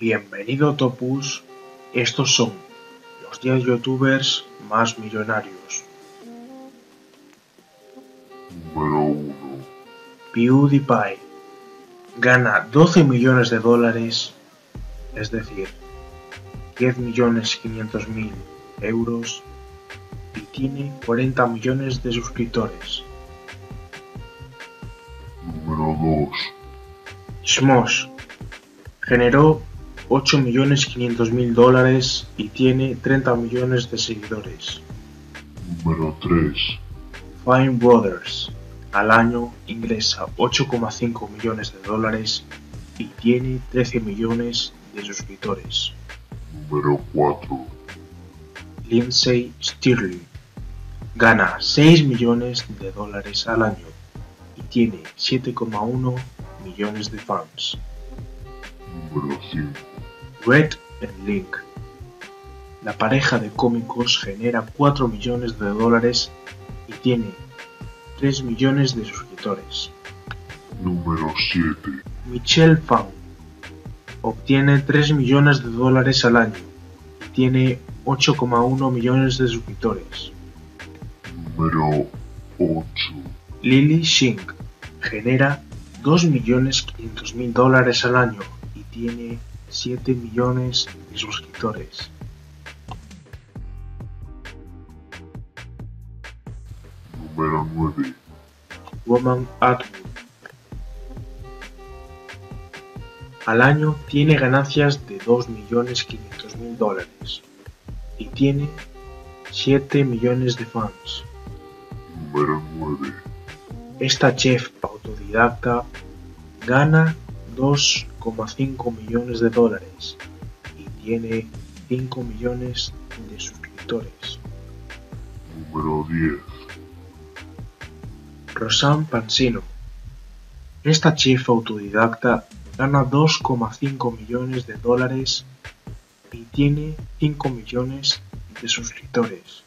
Bienvenido Topus, estos son los 10 youtubers más millonarios. Número 1. PewDiePie gana 12 millones de dólares, es decir, 10.500.000 euros, y tiene 40 millones de suscriptores. Número 2. Smosh generó 8.500.000 dólares y tiene 30 millones de seguidores. Número 3. Fine Brothers al año ingresa 8,5 millones de dólares y tiene 13 millones de suscriptores. Número 4. Lindsey Stirling gana 6 millones de dólares al año y tiene 7,1 millones de fans. Número 5. Rhett and Link, la pareja de cómicos, genera 4 millones de dólares y tiene 3 millones de suscriptores. Número 7. Michelle Phan obtiene 3 millones de dólares al año y tiene 8,1 millones de suscriptores. Número 8. Lily Shink genera 2.500.000 dólares al año y tiene 7 millones de suscriptores. Número 9. Roman Atwood al año tiene ganancias de 2.500.000 dólares y tiene 7 millones de fans. Número 9. Esta chef autodidacta gana 2,5 millones de dólares y tiene 5 millones de suscriptores. Número 10. Rosanne Pansino. Esta chef autodidacta gana 2,5 millones de dólares y tiene 5 millones de suscriptores.